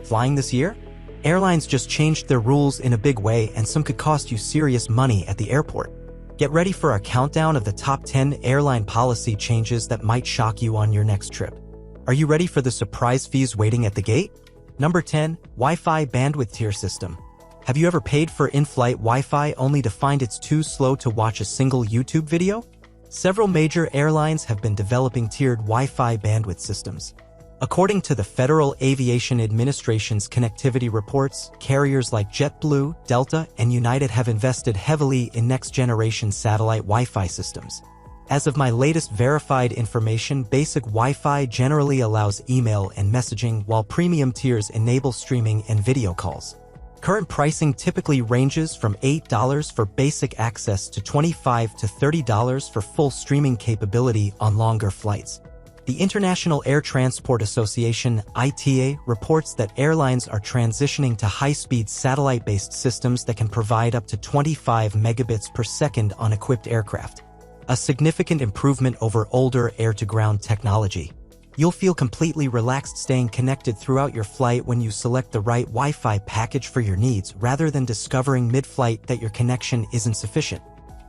Flying this year? Airlines just changed their rules in a big way, and some could cost you serious money at the airport. Get ready for a countdown of the top 10 airline policy changes that might shock you on your next trip. Are you ready for the surprise fees waiting at the gate? Number 10. Wi-Fi bandwidth tier system. Have you ever paid for in-flight Wi-Fi only to find it's too slow to watch a single YouTube video? Several major airlines have been developing tiered Wi-Fi bandwidth systems. According to the Federal Aviation Administration's connectivity reports, carriers like JetBlue, Delta, and United have invested heavily in next-generation satellite Wi-Fi systems. As of my latest verified information, basic Wi-Fi generally allows email and messaging, while premium tiers enable streaming and video calls. Current pricing typically ranges from $8 for basic access to $25 to $30 for full streaming capability on longer flights. The International Air Transport Association (ITA) reports that airlines are transitioning to high-speed satellite-based systems that can provide up to 25 megabits per second on equipped aircraft, a significant improvement over older air-to-ground technology. You'll feel completely relaxed staying connected throughout your flight when you select the right Wi-Fi package for your needs, rather than discovering mid-flight that your connection isn't sufficient.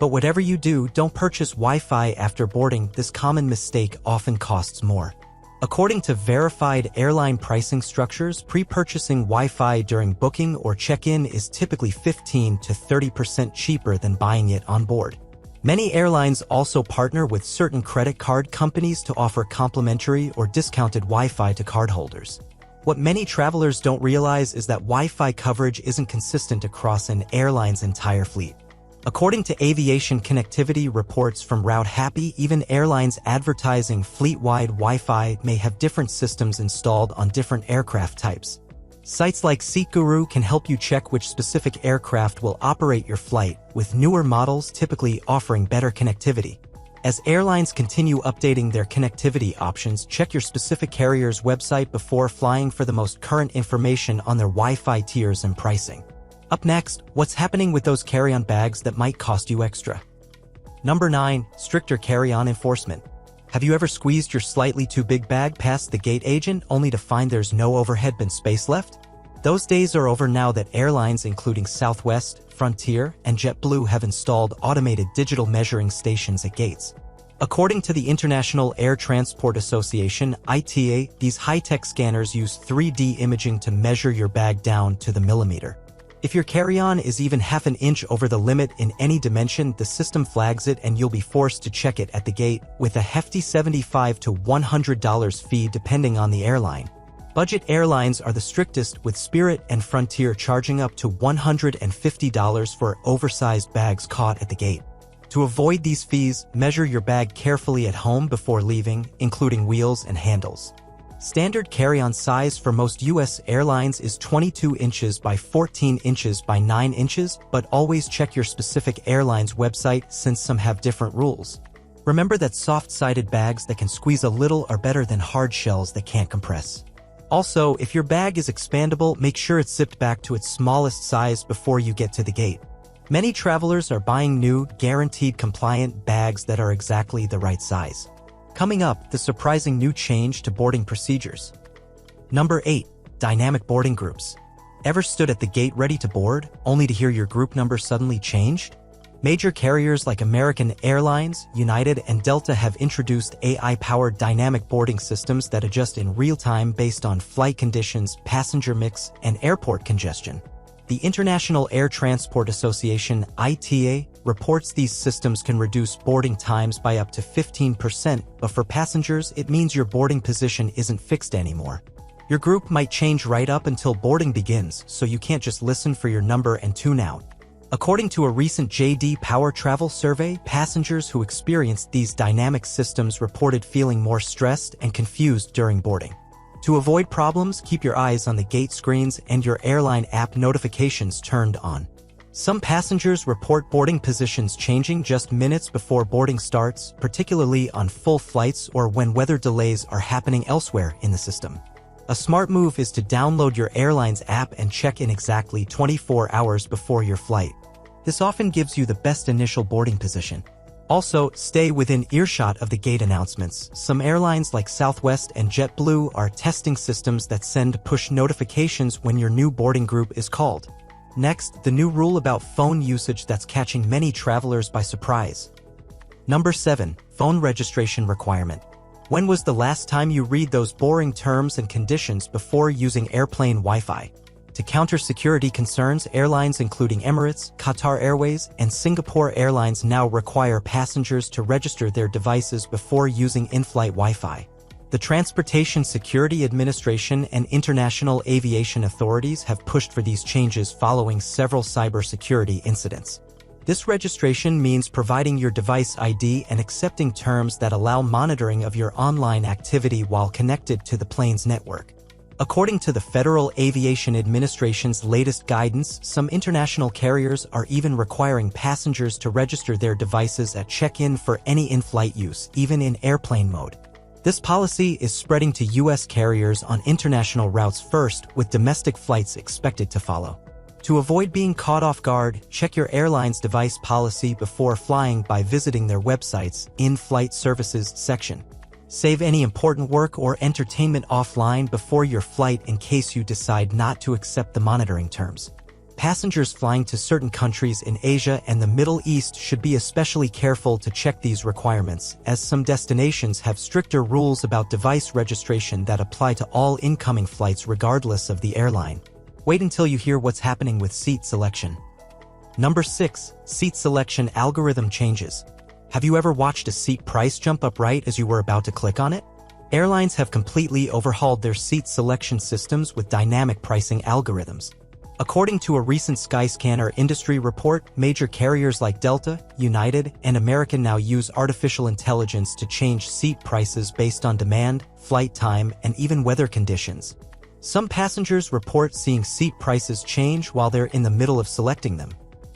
But whatever you do, don't purchase Wi-Fi after boarding. This common mistake often costs more. According to verified airline pricing structures, pre-purchasing Wi-Fi during booking or check-in is typically 15 to 30% cheaper than buying it on board. Many airlines also partner with certain credit card companies to offer complimentary or discounted Wi-Fi to cardholders. What many travelers don't realize is that Wi-Fi coverage isn't consistent across an airline's entire fleet. According to aviation connectivity reports from Route Happy, even airlines advertising fleet-wide Wi-Fi may have different systems installed on different aircraft types. Sites like SeatGuru can help you check which specific aircraft will operate your flight, with newer models typically offering better connectivity. As airlines continue updating their connectivity options, check your specific carrier's website before flying for the most current information on their Wi-Fi tiers and pricing. Up next, what's happening with those carry-on bags that might cost you extra? Number 9. Stricter carry-on enforcement. Have you ever squeezed your slightly too big bag past the gate agent only to find there's no overhead bin space left? Those days are over now that airlines including Southwest, Frontier, and JetBlue have installed automated digital measuring stations at gates. According to the International Air Transport Association (ITA), these high-tech scanners use 3D imaging to measure your bag down to the millimeter. If your carry-on is even half an inch over the limit in any dimension, the system flags it and you'll be forced to check it at the gate, with a hefty $75 to $100 fee depending on the airline. Budget airlines are the strictest, with Spirit and Frontier charging up to $150 for oversized bags caught at the gate. To avoid these fees, measure your bag carefully at home before leaving, including wheels and handles. Standard carry-on size for most U.S. airlines is 22 inches by 14 inches by 9 inches, but always check your specific airline's website since some have different rules. Remember that soft-sided bags that can squeeze a little are better than hard shells that can't compress. Also, if your bag is expandable, make sure it's zipped back to its smallest size before you get to the gate. Many travelers are buying new, guaranteed compliant bags that are exactly the right size. Coming up, the surprising new change to boarding procedures. Number 8. Dynamic boarding groups. Ever stood at the gate ready to board, only to hear your group number suddenly changed? Major carriers like American Airlines, United, and Delta have introduced AI-powered dynamic boarding systems that adjust in real time based on flight conditions, passenger mix, and airport congestion. The International Air Transport Association (ITA) reports these systems can reduce boarding times by up to 15%, but for passengers, it means your boarding position isn't fixed anymore. Your group might change right up until boarding begins, so you can't just listen for your number and tune out. According to a recent J.D. Power Travel survey, passengers who experienced these dynamic systems reported feeling more stressed and confused during boarding. To avoid problems, keep your eyes on the gate screens and your airline app notifications turned on. Some passengers report boarding positions changing just minutes before boarding starts, particularly on full flights or when weather delays are happening elsewhere in the system. A smart move is to download your airline's app and check in exactly 24 hours before your flight. This often gives you the best initial boarding position. Also, stay within earshot of the gate announcements. Some airlines like Southwest and JetBlue are testing systems that send push notifications when your new boarding group is called. Next, the new rule about phone usage that's catching many travelers by surprise. Number 7. Phone registration requirement. When was the last time you read those boring terms and conditions before using airplane Wi-Fi? To counter security concerns, airlines including Emirates, Qatar Airways, and Singapore Airlines now require passengers to register their devices before using in-flight Wi-Fi. The Transportation Security Administration and international aviation authorities have pushed for these changes following several cybersecurity incidents. This registration means providing your device ID and accepting terms that allow monitoring of your online activity while connected to the plane's network. According to the Federal Aviation Administration's latest guidance, some international carriers are even requiring passengers to register their devices at check-in for any in-flight use, even in airplane mode. This policy is spreading to U.S. carriers on international routes first, with domestic flights expected to follow. To avoid being caught off guard, check your airline's device policy before flying by visiting their website's In-Flight Services section. Save any important work or entertainment offline before your flight in case you decide not to accept the monitoring terms. Passengers flying to certain countries in Asia and the Middle East should be especially careful to check these requirements, as some destinations have stricter rules about device registration that apply to all incoming flights regardless of the airline. Wait until you hear what's happening with seat selection. Number 6. Seat selection algorithm changes. Have you ever watched a seat price jump up right as you were about to click on it? Airlines have completely overhauled their seat selection systems with dynamic pricing algorithms. According to a recent Skyscanner industry report, major carriers like Delta, United, and American now use artificial intelligence to change seat prices based on demand, flight time, and even weather conditions. Some passengers report seeing seat prices change while they're in the middle of selecting them.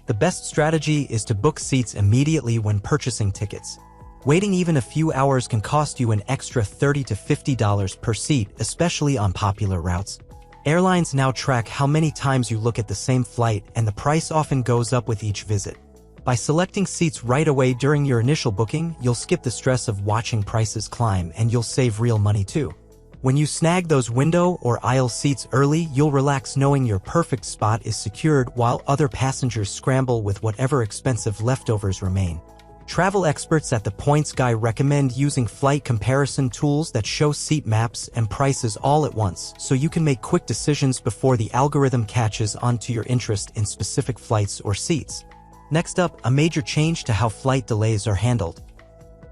The best strategy is to book seats immediately when purchasing tickets. Waiting even a few hours can cost you an extra $30 to $50 per seat, especially on popular routes. Airlines now track how many times you look at the same flight, and the price often goes up with each visit. By selecting seats right away during your initial booking, you'll skip the stress of watching prices climb, and you'll save real money too. When you snag those window or aisle seats early, you'll relax knowing your perfect spot is secured while other passengers scramble with whatever expensive leftovers remain. Travel experts at The Points Guy recommend using flight comparison tools that show seat maps and prices all at once, so you can make quick decisions before the algorithm catches on to your interest in specific flights or seats. Next up, a major change to how flight delays are handled.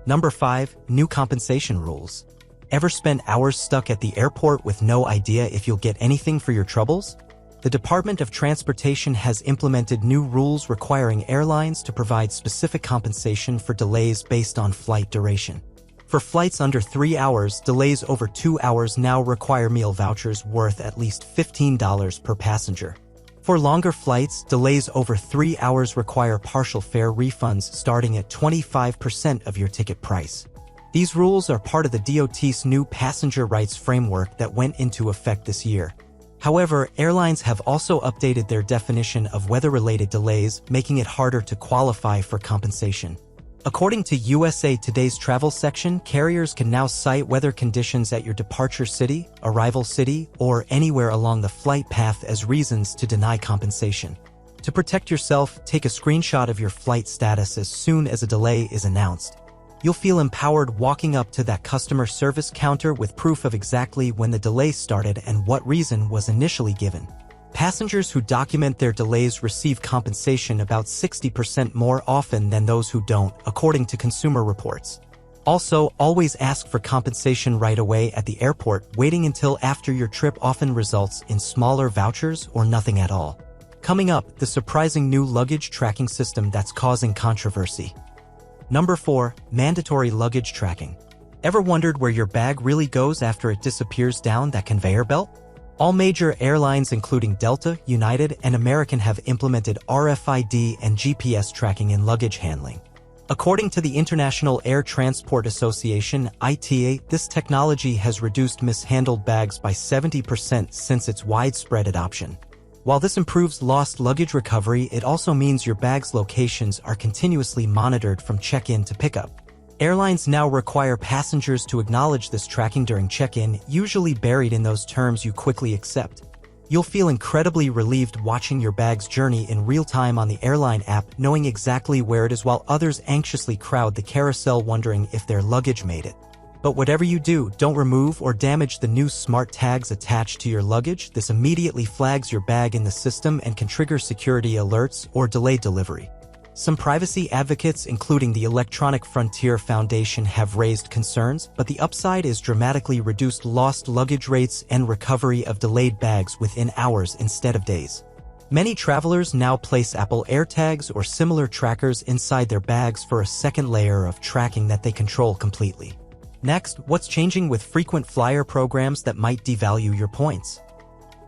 Number 5. New compensation rules. Ever spend hours stuck at the airport with no idea if you'll get anything for your troubles? The Department of Transportation has implemented new rules requiring airlines to provide specific compensation for delays based on flight duration. For flights under 3 hours, delays over 2 hours now require meal vouchers worth at least $15 per passenger. For longer flights, delays over 3 hours require partial fare refunds starting at 25% of your ticket price. These rules are part of the DOT's new passenger rights framework that went into effect this year. However, airlines have also updated their definition of weather-related delays, making it harder to qualify for compensation. According to USA Today's travel section, carriers can now cite weather conditions at your departure city, arrival city, or anywhere along the flight path as reasons to deny compensation. To protect yourself, take a screenshot of your flight status as soon as a delay is announced. You'll feel empowered walking up to that customer service counter with proof of exactly when the delay started and what reason was initially given. Passengers who document their delays receive compensation about 60% more often than those who don't, according to Consumer Reports. Also, always ask for compensation right away at the airport. Waiting until after your trip often results in smaller vouchers or nothing at all. Coming up, the surprising new luggage tracking system that's causing controversy. Number 4. Mandatory luggage tracking. Ever wondered where your bag really goes after it disappears down that conveyor belt? All major airlines including Delta, United, and American have implemented RFID and GPS tracking in luggage handling. According to the International Air Transport Association, ITA, this technology has reduced mishandled bags by 70% since its widespread adoption. While this improves lost luggage recovery, it also means your bag's locations are continuously monitored from check-in to pickup. Airlines now require passengers to acknowledge this tracking during check-in, usually buried in those terms you quickly accept. You'll feel incredibly relieved watching your bag's journey in real time on the Airline app, knowing exactly where it is while others anxiously crowd the carousel wondering if their luggage made it. But whatever you do, don't remove or damage the new smart tags attached to your luggage. This immediately flags your bag in the system and can trigger security alerts or delay delivery. Some privacy advocates, including the Electronic Frontier Foundation, have raised concerns, but the upside is dramatically reduced lost luggage rates and recovery of delayed bags within hours instead of days. Many travelers now place Apple AirTags or similar trackers inside their bags for a second layer of tracking that they control completely. Next, what's changing with frequent flyer programs that might devalue your points?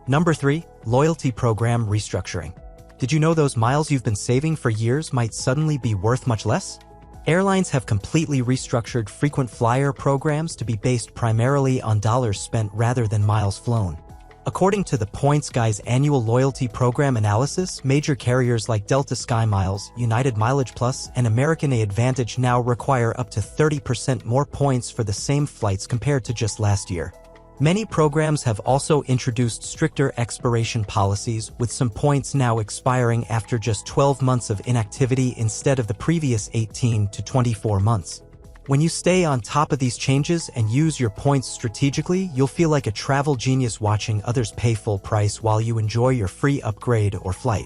Number 3. Loyalty program restructuring. Did you know those miles you've been saving for years might suddenly be worth much less? Airlines have completely restructured frequent flyer programs to be based primarily on dollars spent rather than miles flown. According to the Points Guy's annual loyalty program analysis, major carriers like Delta SkyMiles, United MileagePlus, and American AAdvantage now require up to 30% more points for the same flights compared to just last year. Many programs have also introduced stricter expiration policies, with some points now expiring after just 12 months of inactivity instead of the previous 18 to 24 months. When you stay on top of these changes and use your points strategically, you'll feel like a travel genius watching others pay full price while you enjoy your free upgrade or flight.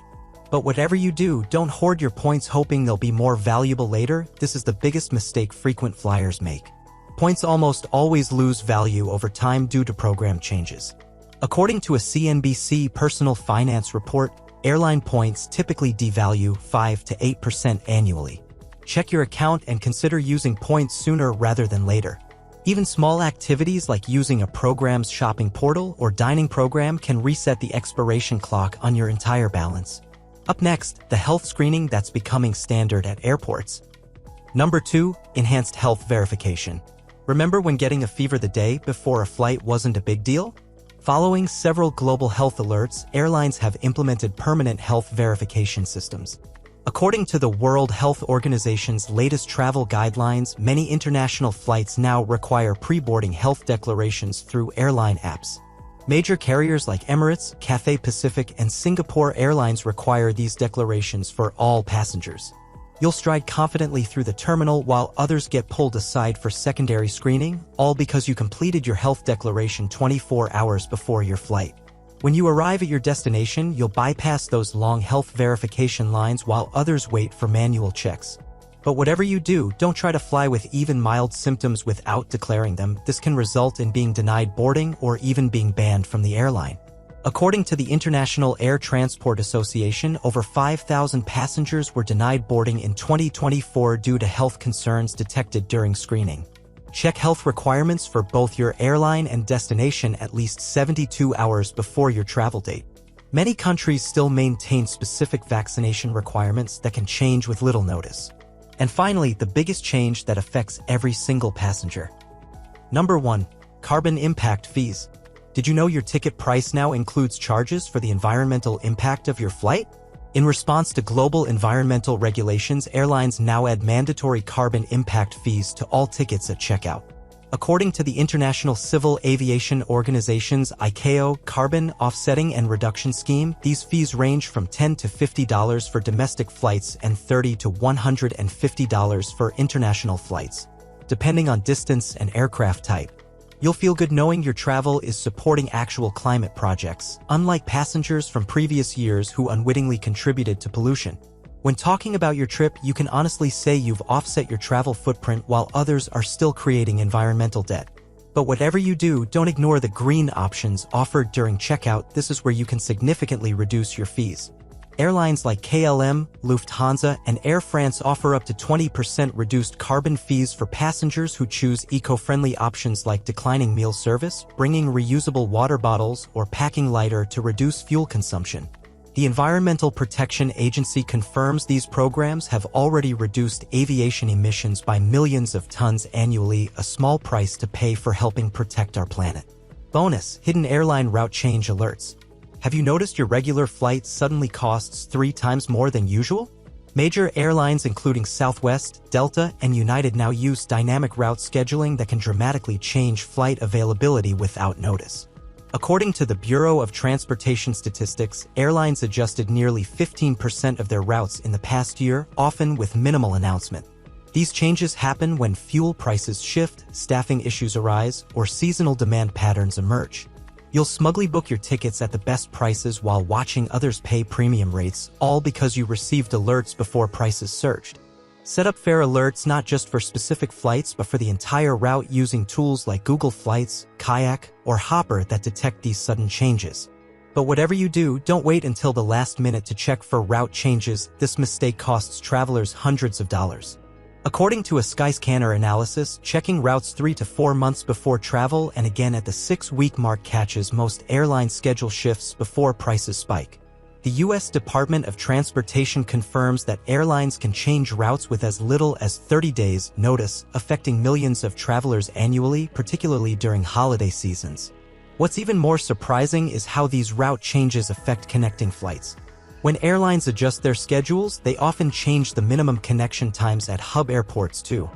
But whatever you do, don't hoard your points hoping they'll be more valuable later. This is the biggest mistake frequent flyers make. Points almost always lose value over time due to program changes. According to a CNBC personal finance report, airline points typically devalue 5 to 8% annually. Check your account and consider using points sooner rather than later. Even small activities like using a program's shopping portal or dining program can reset the expiration clock on your entire balance. Up next, the health screening that's becoming standard at airports. Number 2. Enhanced health verification. Remember when getting a fever the day before a flight wasn't a big deal? Following several global health alerts, airlines have implemented permanent health verification systems. According to the World Health Organization's latest travel guidelines, many international flights now require pre-boarding health declarations through airline apps. Major carriers like Emirates, Cathay Pacific, and Singapore Airlines require these declarations for all passengers. You'll stride confidently through the terminal while others get pulled aside for secondary screening, all because you completed your health declaration 24 hours before your flight. When you arrive at your destination, you'll bypass those long health verification lines while others wait for manual checks. But whatever you do, don't try to fly with even mild symptoms without declaring them. This can result in being denied boarding or even being banned from the airline. According to the International Air Transport Association, over 5,000 passengers were denied boarding in 2024 due to health concerns detected during screening. Check health requirements for both your airline and destination at least 72 hours before your travel date. Many countries still maintain specific vaccination requirements that can change with little notice. And finally, the biggest change that affects every single passenger. Number 1. Carbon impact fees. Did you know your ticket price now includes charges for the environmental impact of your flight? In response to global environmental regulations, airlines now add mandatory carbon impact fees to all tickets at checkout. According to the International Civil Aviation Organization's ICAO Carbon Offsetting and Reduction Scheme, these fees range from $10 to $50 for domestic flights and $30 to $150 for international flights, depending on distance and aircraft type. You'll feel good knowing your travel is supporting actual climate projects, unlike passengers from previous years who unwittingly contributed to pollution. When talking about your trip, you can honestly say you've offset your travel footprint while others are still creating environmental debt. But whatever you do, don't ignore the green options offered during checkout. This is where you can significantly reduce your fees. Airlines like KLM, Lufthansa, and Air France offer up to 20% reduced carbon fees for passengers who choose eco-friendly options like declining meal service, bringing reusable water bottles, or packing lighter to reduce fuel consumption. The Environmental Protection Agency confirms these programs have already reduced aviation emissions by millions of tons annually, a small price to pay for helping protect our planet. Bonus: hidden airline route change alerts. Have you noticed your regular flight suddenly costs 3 times more than usual? Major airlines including Southwest, Delta, and United now use dynamic route scheduling that can dramatically change flight availability without notice. According to the Bureau of Transportation Statistics, airlines adjusted nearly 15% of their routes in the past year, often with minimal announcement. These changes happen when fuel prices shift, staffing issues arise, or seasonal demand patterns emerge. You'll smugly book your tickets at the best prices while watching others pay premium rates, all because you received alerts before prices surged. Set up fare alerts not just for specific flights but for the entire route using tools like Google Flights, Kayak, or Hopper that detect these sudden changes. But whatever you do, don't wait until the last minute to check for route changes. This mistake costs travelers hundreds of dollars. According to a Skyscanner analysis, checking routes 3 to 4 months before travel and again at the 6-week mark catches most airline schedule shifts before prices spike. The U.S. Department of Transportation confirms that airlines can change routes with as little as 30 days' notice, affecting millions of travelers annually, particularly during holiday seasons. What's even more surprising is how these route changes affect connecting flights. When airlines adjust their schedules, they often change the minimum connection times at hub airports too.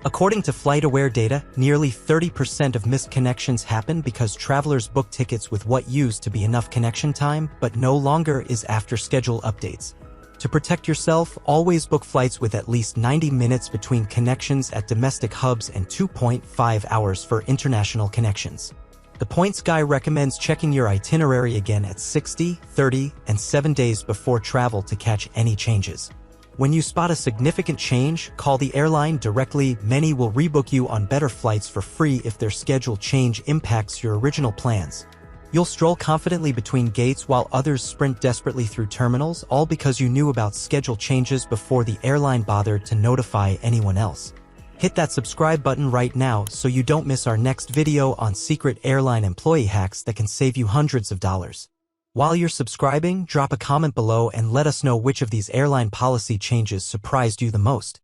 According to FlightAware data, nearly 30% of missed connections happen because travelers book tickets with what used to be enough connection time, but no longer is after schedule updates. To protect yourself, always book flights with at least 90 minutes between connections at domestic hubs and 2.5 hours for international connections. The Points Guy recommends checking your itinerary again at 60, 30, and 7 days before travel to catch any changes. When you spot a significant change, call the airline directly. Many will rebook you on better flights for free if their schedule change impacts your original plans. You'll stroll confidently between gates while others sprint desperately through terminals, all because you knew about schedule changes before the airline bothered to notify anyone else. Hit that subscribe button right now so you don't miss our next video on secret airline employee hacks that can save you hundreds of dollars. While you're subscribing, drop a comment below and let us know which of these airline policy changes surprised you the most.